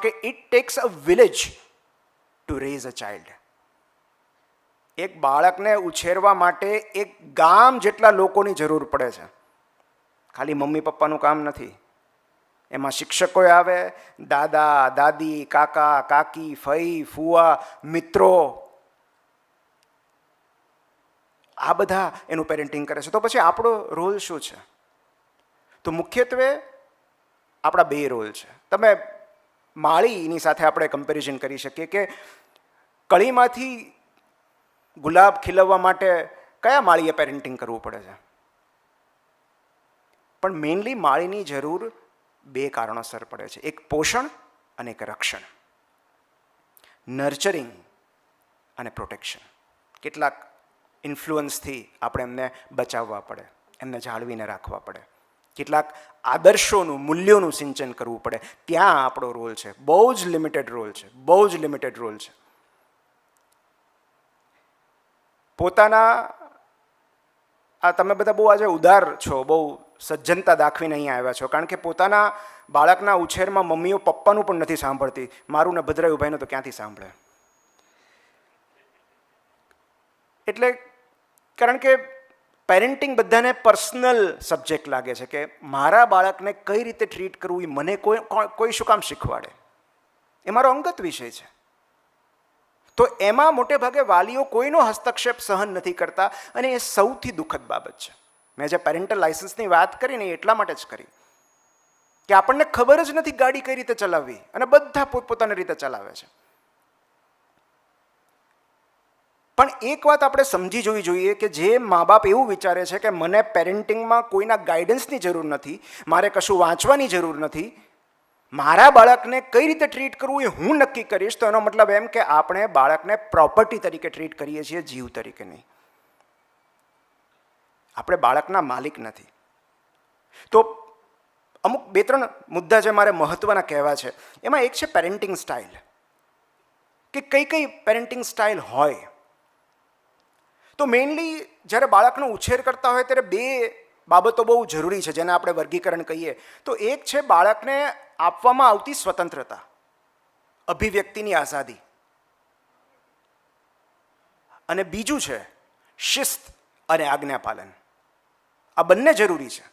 કે it takes a village to raise a child. એક બાળકને ઉછેરવા માટે એક ગામ જેટલા લોકોની જરૂર પડે છે. ખાલી મમ્મી પપ્પાનું કામ નથી. એમાં શિક્ષકો આવે, દાદા દાદી, કાકા કાકી, ફઈ ફુવા, મિત્રો, આ બધા એનું પેરેન્ટિંગ કરે છે. તો પછી આપણો રોલ શું છે? તો મુખ્યત્વે આપણા બે રોલ છે. તમે માળીની સાથે આપણે કમ્પેરિઝન કરી શકીએ કે કળીમાંથી ગુલાબ ખીલવવા માટે કયા માળીએ પેરેન્ટિંગ કરવું પડે છે? પણ મેઇનલી માળીની જરૂર બે કારણોસર પડે છે. એક પોષણ અને એક રક્ષણ. નર્ચરિંગ અને પ્રોટેક્શન. કેટલાક ઇન્ફ્લુઅન્સથી આપણે એમને બચાવવા પડે, એમને જાળવીને રાખવા પડે. કેટલાક આદર્શોનું, મૂલ્યોનું સિંચન કરવું પડે. ત્યાં આપણો રોલ છે. બહુ જ લિમિટેડ રોલ છે, બહુ જ લિમિટેડ રોલ છે. પોતાના આ તમે બધા બહુ આજે ઉદાર છો, બહુ સજ્જનતા દાખવીને અહીંયા આવ્યા છો, કારણ કે પોતાના બાળકના ઉછેરમાં મમ્મીઓ પપ્પાનું પણ નથી સાંભળતી. મારું ને ભદ્રાયુભાઈનું તો ક્યાંથી સાંભળે? એટલે કારણ કે પેરેન્ટિંગ બધાને પર્સનલ સબ્જેક્ટ લાગે છે કે મારા બાળકને કઈ રીતે ટ્રીટ કરવું એ મને કોઈ શું કામ શીખવાડે? એ મારો અંગત વિષય છે. તો એમાં મોટે ભાગે વાલીઓ કોઈનો હસ્તક્ષેપ સહન નથી કરતા, અને એ સૌથી દુઃખદ બાબત છે. મેં જે પેરેન્ટલ લાયસન્સની વાત કરી ને એટલા માટે જ કરી કે આપણને ખબર જ નથી ગાડી કઈ રીતે ચલાવવી, અને બધા પોતપોતાની રીતે ચલાવે છે. પણ એક વાત આપણે સમજી જોવી જોઈએ કે જે મા બાપ એવું વિચારે છે કે મને પેરેન્ટિંગમાં કોઈના ગાઈડન્સની જરૂર નથી, મારે કશું વાંચવાની જરૂર નથી, મારા બાળકને કઈ રીતે ટ્રીટ કરવું એ હું નક્કી કરીશ, તો એનો મતલબ એમ કે આપણે બાળકને પ્રોપર્ટી તરીકે ટ્રીટ કરીએ છીએ, જીવ તરીકે નહીં. આપણે બાળકના માલિક નથી. તો અમુક બે ત્રણ મુદ્દા જે મારે મહત્વના કહેવા છે. એમાં એક છે પેરેન્ટિંગ સ્ટાઇલ, કે કઈ કઈ પેરેન્ટિંગ સ્ટાઇલ હોય. તો મેઇનલી જ્યારે બાળકનો ઉછેર કરતા હોય ત્યારે બે બાબતો બહુ જરૂરી છે જેને આપણે વર્ગીકરણ કહીએ. તો એક છે બાળકને આપવામાં આવતી સ્વતંત્રતા, અભિવ્યક્તિની આઝાદી, અને બીજું છે શિસ્ત અને આજ્ઞાપાલન. આ બંને જરૂરી છે.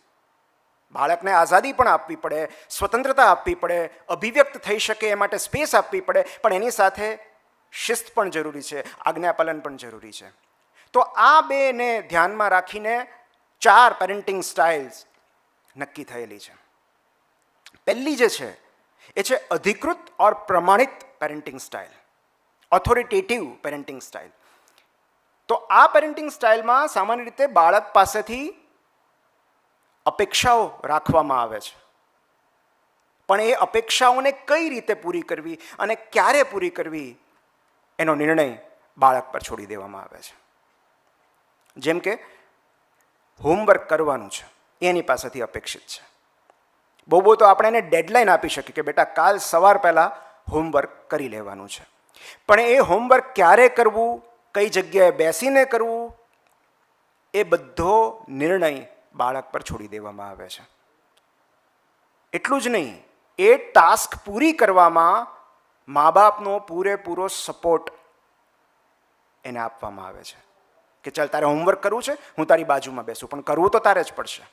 બાળકને આઝાદી પણ આપવી પડે, સ્વતંત્રતા આપવી પડે, અભિવ્યક્ત થઈ શકે એ માટે સ્પેસ આપવી પડે, પણ એની સાથે શિસ્ત પણ જરૂરી છે, આજ્ઞાપાલન પણ જરૂરી છે. તો આ બેને ધ્યાનમાં રાખીને 4 પેરેન્ટિંગ સ્ટાઇલ્સ નક્કી થયેલી છે. પહેલી જે છે એ છે અધિકૃત ઓર પ્રમાણિત પેરેન્ટિંગ સ્ટાઇલ, ઓથોરિટેટિવ પેરેન્ટિંગ સ્ટાઇલ. તો આ પેરેન્ટિંગ સ્ટાઇલમાં સામાન્ય રીતે બાળક પાસેથી અપેક્ષાઓ રાખવામાં આવે છે, પણ એ અપેક્ષાઓને કઈ રીતે પૂરી કરવી અને ક્યારે પૂરી કરવી એનો નિર્ણય બાળક પર છોડી દેવામાં આવે છે. જેમ કે હોમવર્ક કરવાનું છે, એની પાસેથી અપેક્ષિત છે. બહુ તો આપણે એને ડેડલાઇન આપી શકીએ કે બેટા કાલ સવાર પહેલાં હોમવર્ક કરી લેવાનું છે, પણ એ હોમવર્ક ક્યારે કરવું, કઈ જગ્યાએ બેસીને કરવું, એ બધો નિર્ણય બાળક પર છોડી દેવામાં આવે છે. એટલું જ નહીં, એ ટાસ્ક પૂરી કરવામાં મા બાપનો પૂરેપૂરો સપોર્ટ એને આપવામાં આવે છે કે ચાલ તારે હોમવર્ક કરવું છે, હું તારી બાજુમાં બેસું, પણ કરવું તો તારે જ પડશે.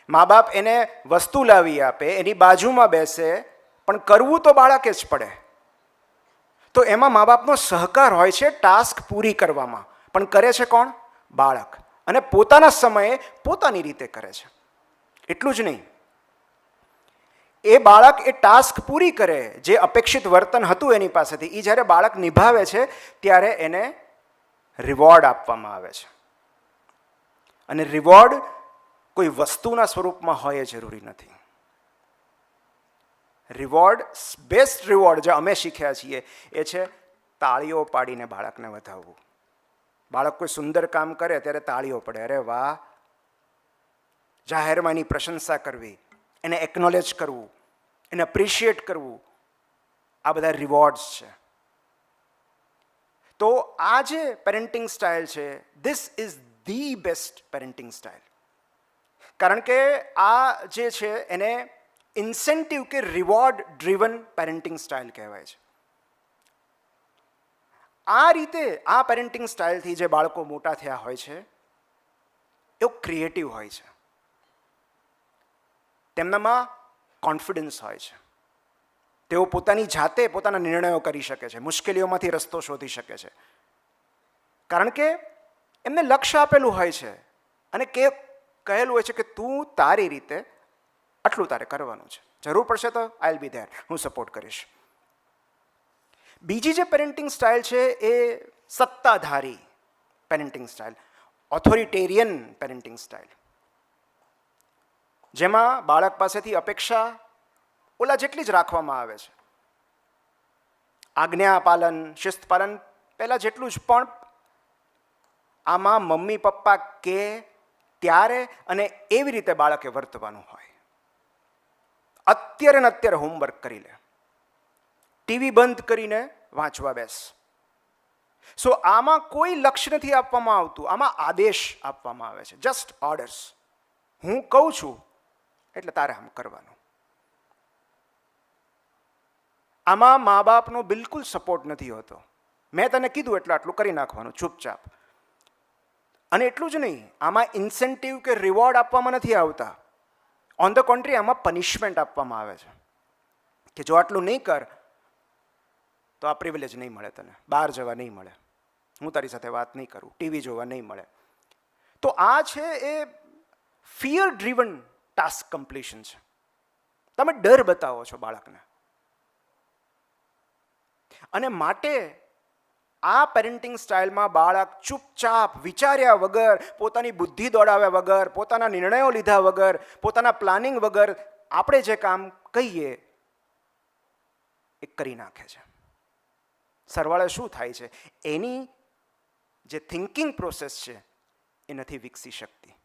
મા બાપ એને વસ્તુ લાવી આપે, એની બાજુમાં બેસે, પણ કરવું તો બાળકે જ પડે. તો એમાં મા બાપનો સહકાર હોય છે ટાસ્ક પૂરી કરવામાં, પણ કરે છે કોણ? બાળક. અને પોતાના સમયે પોતાની રીતે કરે છે. એટલું જ નહીં, એ બાળક એ ટાસ્ક પૂરી કરે, જે અપેક્ષિત વર્તન હતું એની પાસેથી, એ જ્યારે બાળક નિભાવે છે ત્યારે એને રિવોર્ડ આપવામાં આવે છે. અને રિવોર્ડ કોઈ વસ્તુના સ્વરૂપમાં હોય એ જરૂરી નથી. રિવોર્ડ, બેસ્ટ રિવોર્ડ જે અમે શીખ્યા છીએ એ છે તાળીઓ પાડીને બાળકને વધાવવું. બાળક કોઈ સુંદર કામ કરે ત્યારે તાળીઓ પડે, અરે વાહ, જાહેરમાં એની પ્રશંસા કરવી, એને એકનોલેજ કરવું, એને એપ્રિશિએટ કરવું, આ બધા રિવોર્ડ્સ છે. તો આ જે પેરેન્ટિંગ સ્ટાઇલ છે, this is the best parenting style. કારણ કે આ જે છે એને ઇન્સેન્ટિવ કે રિવોર્ડ ડ્રિવન પેરેન્ટિંગ સ્ટાઇલ કહેવાય છે. આ રીતે આ પેરેન્ટિંગ સ્ટાઇલથી જે બાળકો મોટા થયા હોય છે એવું ક્રિએટિવ હોય છે, તેમનામાં કોન્ફિડન્સ હોય છે, તેઓ પોતાની જાતે પોતાના નિર્ણયો કરી શકે છે, મુશ્કેલીઓમાંથી રસ્તો શોધી શકે છે, કારણ કે એમને લક્ષ્ય આપેલું હોય છે અને કહેલું હોય છે કે તું તારી રીતે આટલું તારે કરવાનું છે, જરૂર પડશે તો આઈ વિલ બી ધેર, હું સપોર્ટ કરીશ. બીજી જે પેરેન્ટિંગ સ્ટાઇલ છે એ સત્તાધારી પેરેન્ટિંગ સ્ટાઇલ, ઓથોરિટેરિયન પેરેન્ટિંગ સ્ટાઇલ, જેમાં બાળક પાસેથી અપેક્ષા ઓલા જેટલી જ રાખવામાં આવે છે, આજ્ઞા પાલન, શિસ્ત પાલન પહેલાં જેટલું જ, પણ આમાં મમ્મી પપ્પા કે ત્યારે અને એવી રીતે બાળકે વર્તવાનું હોય. અત્યારે ને અત્યારે હોમવર્ક કરી લે, ટીવી બંધ કરીને વાંચવા બેસ. સો આમાં કોઈ લક્ષ્ય નથી આપવામાં આવતું, આમાં આદેશ આપવામાં આવે છે, જસ્ટ ઓર્ડર્સ. હું કહું છું એટલે તારે આમ કરવાનું. આમાં મા બાપનો બિલકુલ સપોર્ટ નથી હોતો. મેં તને કીધું એટલે આટલું કરી નાખવાનું ચૂપચાપ. અને એટલું જ નહીં, આમાં ઇન્સેન્ટિવ કે રિવોર્ડ આપવામાં નથી આવતા. ઓન ધ કોન્ટ્રી આમાં પનિશમેન્ટ આપવામાં આવે છે કે જો આટલું નહીં કર તો આ પ્રિવિલેજ નહીં મળે તને, બહાર જવા નહીં મળે, હું તારી સાથે વાત નહીં કરું, ટીવી જોવા નહીં મળે. તો આ છે એ ફિયર ડ્રીવન ટાસ્ક કમ્પ્લીશન છે. તમે ડર બતાવો છો બાળકને, અને માટે આ પેરેન્ટિંગ સ્ટાઇલમાં બાળક ચૂપચાપ વિચાર્યા વગર, પોતાની બુદ્ધિ દોડાવ્યા વગર, પોતાના નિર્ણયો લીધા વગર, પોતાના પ્લાનિંગ વગર આપણે જે કામ કહીએ એ કરી નાખે છે. સરવાળે શું થાય છે, એની જે થિંકિંગ પ્રોસેસ છે એ નથી વિકસી શકતી.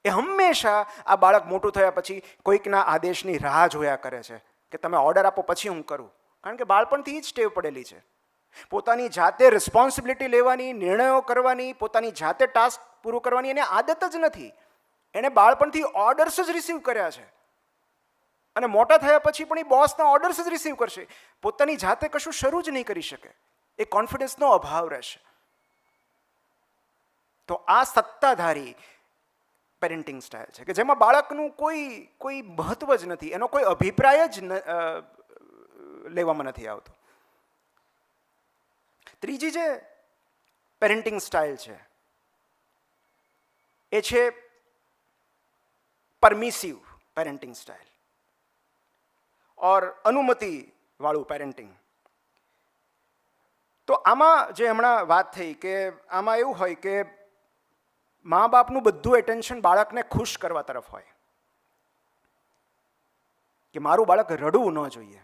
એ હંમેશા આ બાળક મોટું થયા પછી કોઈકના આદેશની રાહ જોયા કરે છે કે તમે ઓર્ડર આપો પછી હું કરું, કારણ કે બાળપણથી જ ટેવ પડેલી છે. પોતાની જાતે રિસ્પોન્સિબિલિટી લેવાની, નિર્ણયો કરવાની, પોતાની જાતે ટાસ્ક પૂરું કરવાની એને આદત જ નથી. એણે બાળપણથી ઓર્ડર્સ જ રિસીવ કર્યા છે અને મોટા થયા પછી પણ એ બોસના ઓર્ડર્સ જ રિસીવ કરશે, પોતાની જાતે કશું શરૂ જ નહીં કરી શકે. એ કોન્ફિડન્સનો અભાવ રહેશે. તો આ સત્તાધારી પેરેન્ટિંગ સ્ટાઇલ છે કે જેમાં બાળકનું કોઈ મહત્વ જ નથી, એનો કોઈ અભિપ્રાય જ લેવામાં નથી આવતો. ત્રીજી જે પેરેન્ટિંગ સ્ટાઇલ છે એ છે પરમિસિવ પેરેન્ટિંગ સ્ટાઇલ ઓર અનુમતિ વાળું પેરેન્ટિંગ. તો આમાં જે હમણાં વાત થઈ કે આમાં એવું હોય કે મા બાપનું બધું એટેન્શન બાળકને ખુશ કરવા તરફ હોય, કે મારું બાળક રડવું ન જોઈએ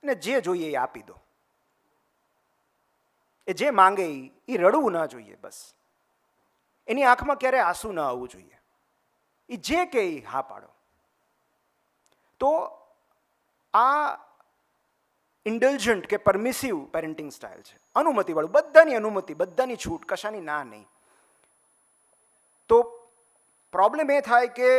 અને જે જોઈએ એ આપી દો, એ જે માંગે એ રડવું ના જોઈએ, બસ એની આંખમાં ક્યારેય આંસુ ના આવવું જોઈએ, એ જે કે એ હા પાડો. તો આ ઇન્ડલ્જન્ટ કે પરમિસિવ પેરેન્ટિંગ સ્ટાઇલ છે, અનુમતિવાળું, બધાની અનુમતિ, બધાની છૂટ, કશાની ના નહીં. તો પ્રોબ્લેમ એ થાય કે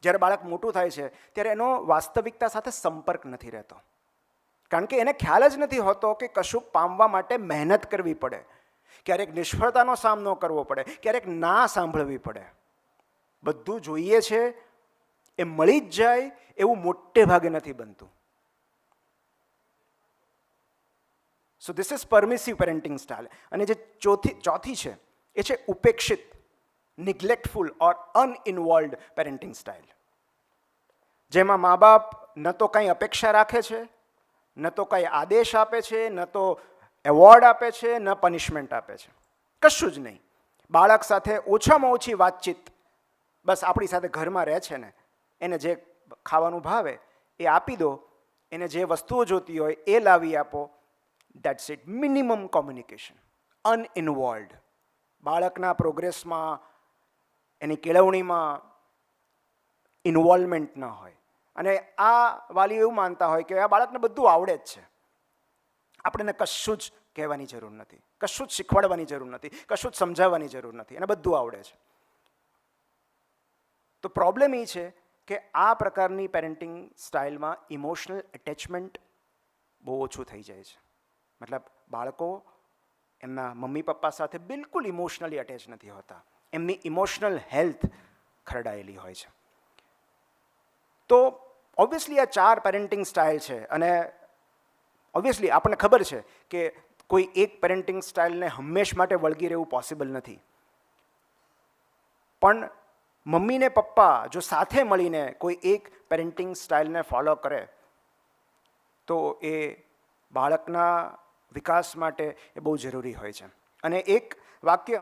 જ્યારે બાળક મોટું થાય છે ત્યારે એનો વાસ્તવિકતા સાથે સંપર્ક નથી રહેતો, કારણ કે એને ખ્યાલ જ નથી હોતો કે કશુંક પામવા માટે મહેનત કરવી પડે, ક્યારેક નિષ્ફળતાનો સામનો કરવો પડે, ક્યારેક ના સાંભળવી પડે. બધું જોઈએ છે એ મળી જ જાય એવું મોટે ભાગે નથી બનતું. So this is permissive parenting style. અને જે ચોથી છે એ છે ઉપેક્ષિત, નિગ્લેક્ટફુલ ઓર અનઇન્વોલ્વડ પેરેન્ટિંગ સ્ટાઇલ, જેમાં મા બાપ ન તો કંઈ અપેક્ષા રાખે છે, ન તો કંઈ આદેશ આપે છે, ન તો એવોર્ડ આપે છે, ન પનિશમેન્ટ આપે છે, કશું જ નહીં. બાળક સાથે ઓછામાં ઓછી વાતચીત, બસ આપણી સાથે ઘરમાં રહે છે ને, એને જે ખાવાનું ભાવે એ આપી દો, એને જે વસ્તુઓ જોતી હોય એ લાવી આપો, that's it. Minimum communication, uninvolved. બાળકના પ્રોગ્રેસમાં, એની કેળવણીમાં ઇન્વોલ્વમેન્ટ ન હોય. અને આ વાલીઓ એવું માનતા હોય કે આ બાળકને બધું આવડે જ છે, આપણે કશું જ કહેવાની જરૂર નથી, કશું જ શીખવાડવાની જરૂર નથી, કશું જ સમજાવવાની જરૂર નથી, એને બધું આવડે છે. તો પ્રોબ્લેમ એ છે કે આ પ્રકારની પેરેન્ટિંગ સ્ટાઇલમાં ઇમોશનલ એટેચમેન્ટ બહુ ઓછું થઈ જાય છે. મતલબ બાળકો એમના મમ્મી પપ્પા સાથે બિલકુલ ઇમોશનલી અટેચ નથી હોતા, એમની ઇમોશનલ હેલ્થ ખરડાયેલી હોય છે. તો ઓબ્વિયસલી આ 4 પેરેન્ટિંગ સ્ટાઇલ છે અને ઓબ્વિયસલી આપણને ખબર છે કે કોઈ એક પેરેન્ટિંગ સ્ટાઇલને હંમેશ માટે વળગી રહેવું પોસિબલ નથી. પણ મમ્મી ને પપ્પા જો સાથે મળીને કોઈ એક પેરેન્ટિંગ સ્ટાઇલને ફોલો કરે તો એ બાળકના વિકાસ માટે એ બહુ જરૂરી હોય છે. અને એક વાક્ય